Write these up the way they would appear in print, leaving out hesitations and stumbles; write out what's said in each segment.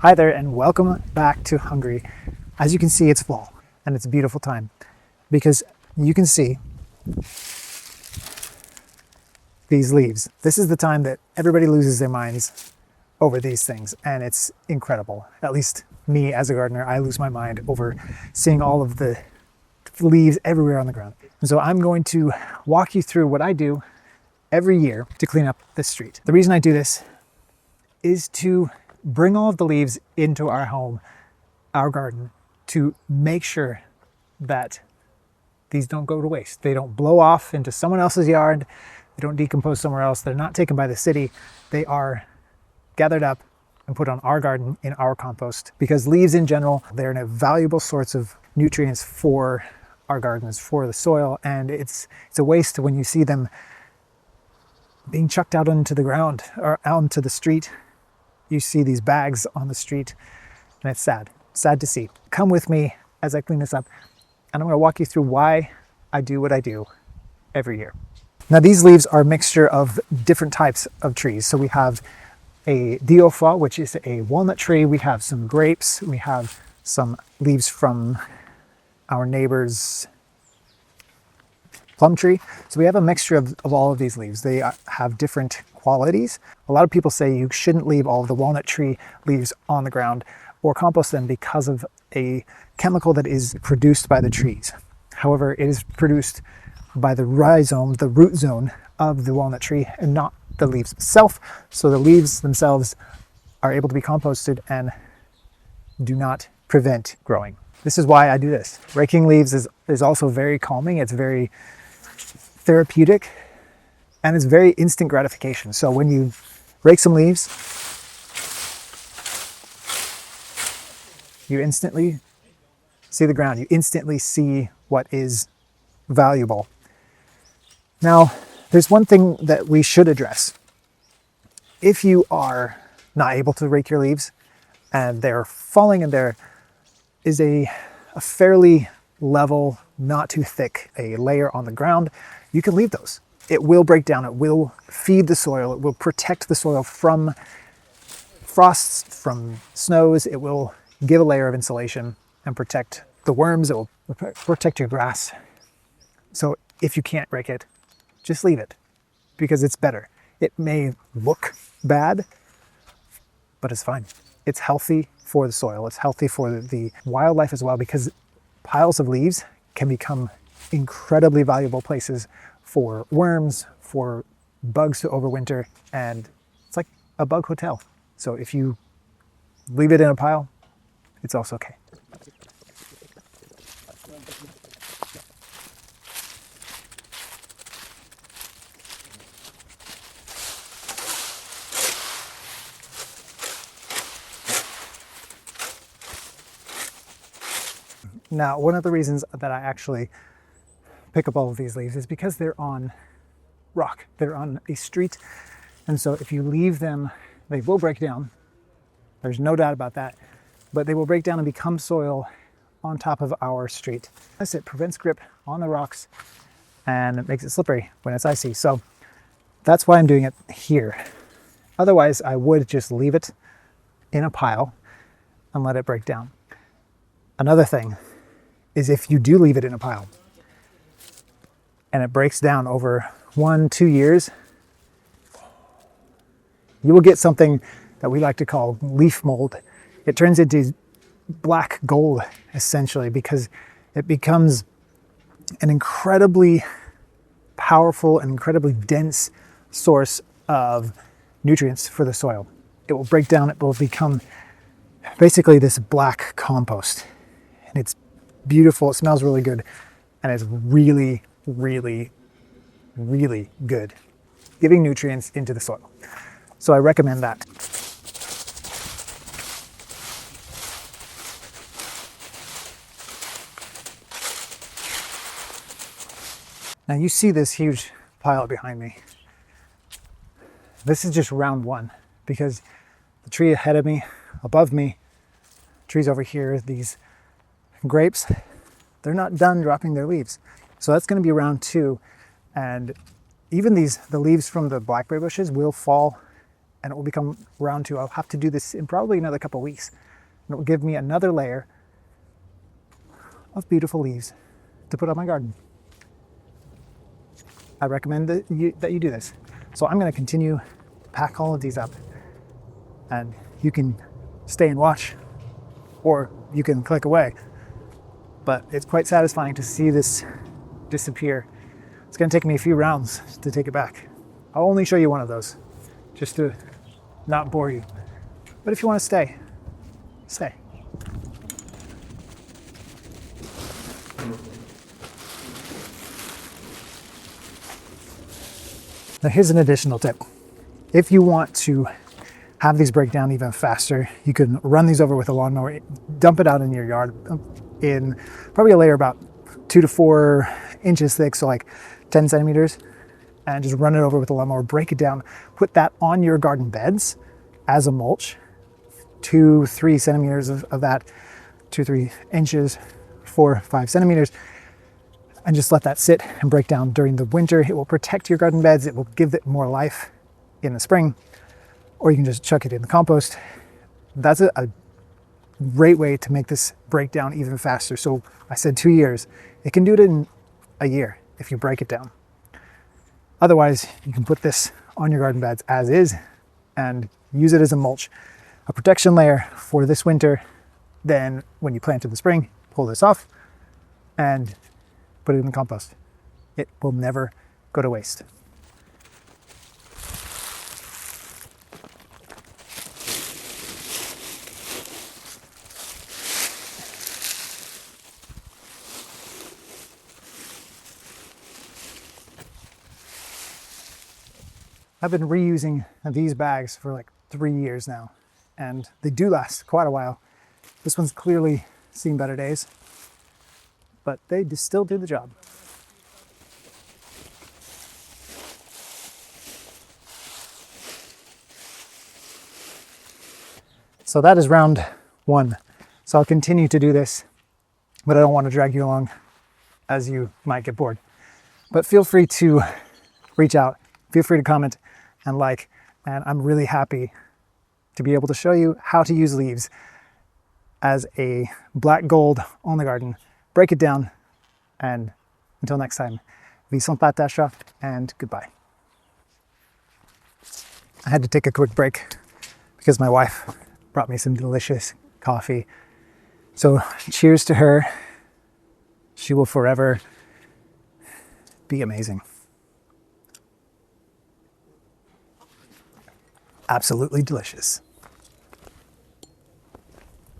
Hi there and welcome back to Hungary. As you can see, it's fall and it's a beautiful time because you can see these leaves. This is the time that everybody loses their minds over these things, and it's incredible. At least me as a gardener, I lose my mind over seeing all of the leaves everywhere on the ground. And so I'm going to walk you through what I do every year to clean up this street. The reason I do this is to bring all of the leaves into our home, our garden, to make sure that these don't go to waste. They don't blow off into someone else's yard. They don't decompose somewhere else. They're not taken by the city. They are gathered up and put on our garden in our compost, because leaves in general, they're a valuable source of nutrients for our gardens, for the soil, and it's a waste when you see them being chucked out into the ground or out into the street. You see these bags on the street, and it's sad to see. Come with me as I clean this up, and I'm going to walk you through why I do what I do every year. Now, these leaves are a mixture of different types of trees. So we have a diofa, which is a walnut tree. We have some grapes. We have some leaves from our neighbor's plum tree. So we have a mixture of all of these leaves. They have different qualities. A lot of people say you shouldn't leave all of the walnut tree leaves on the ground or compost them because of a chemical that is produced by the trees. However, it is produced by the rhizome, the root zone of the walnut tree, and not the leaves itself. So the leaves themselves are able to be composted and do not prevent growing. This is why I do this. Raking leaves is also very calming. It's very therapeutic, and it's very instant gratification. So when you rake some leaves, you instantly see the ground. You instantly see what is valuable. Now, there's one thing that we should address. If you are not able to rake your leaves and they're falling and there is a fairly level, not too thick, a layer on the ground, you can leave those. It will break down. It will feed the soil. It will protect the soil from frosts, from snows. It will give a layer of insulation and protect the worms. It will protect your grass. So if you can't rake it, just leave it, because it's better. It may look bad, but it's fine. It's healthy for the soil. It's healthy for the wildlife as well, because piles of leaves can become incredibly valuable places for worms, for bugs to overwinter, and it's like a bug hotel. So if you leave it in a pile, it's also okay. Now, one of the reasons that I actually pick up all of these leaves is because they're on rock. They're on a street. And so if you leave them, they will break down. There's no doubt about that. But they will break down and become soil on top of our street. It prevents grip on the rocks and it makes it slippery when it's icy. So that's why I'm doing it here. Otherwise, I would just leave it in a pile and let it break down. Another thing is, if you do leave it in a pile and it breaks down over 1-2 years, you will get something that we like to call leaf mold. It turns into black gold, essentially, because it becomes an incredibly powerful and incredibly dense source of nutrients for the soil. It will break down, it will become basically this black compost. And it's beautiful, it smells really good, and it's really, really, really good, giving nutrients into the soil. So I recommend that. Now you see this huge pile behind me. This is just round one, because the tree ahead of me, above me, trees over here, these grapes, they're not done dropping their leaves. So that's going to be round two. And even the leaves from the blackberry bushes will fall and it will become round 2. I'll have to do this in probably another couple of weeks. And it will give me another layer of beautiful leaves to put on my garden. I recommend that you do this. So I'm going to continue to pack all of these up, and you can stay and watch, or you can click away. But it's quite satisfying to see this disappear. It's going to take me a few rounds to take it back. I'll only show you one of those, just to not bore you. But if you want to stay, stay. Now here's an additional tip. If you want to have these break down even faster, you can run these over with a lawnmower, dump it out in your yard in probably a layer about 2 to 4 inches thick, so like 10 centimeters, and just run it over with a lawnmower, break it down, put that on your garden beds as a mulch, 2-3 centimeters of that, 2-3 inches, 4-5 centimeters, and just let that sit and break down during the winter. It will protect your garden beds. It will give it more life in the spring, or you can just chuck it in the compost. That's a great way to make this break down even faster. So I said 2 years. It can do it in a year if you break it down. Otherwise, you can put this on your garden beds as is and use it as a mulch, a protection layer for this winter. Then when you plant in the spring, pull this off and put it in the compost. It will never go to waste. I've been reusing these bags for like 3 years now, and they do last quite a while. This one's clearly seen better days, but they still do the job. So that is round 1. So I'll continue to do this, but I don't want to drag you along as you might get bored. But feel free to reach out, feel free to comment and like, and I'm really happy to be able to show you how to use leaves as a black gold on the garden. Break it down, and until next time, vi som patasha, and goodbye. I had to take a quick break because my wife brought me some delicious coffee. So cheers to her. She will forever be amazing. Absolutely delicious.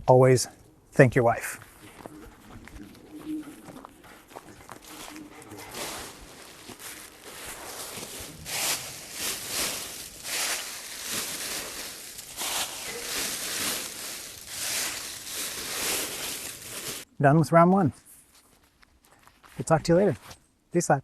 Always thank your wife. Done with round 1. We'll talk to you later. Peace out.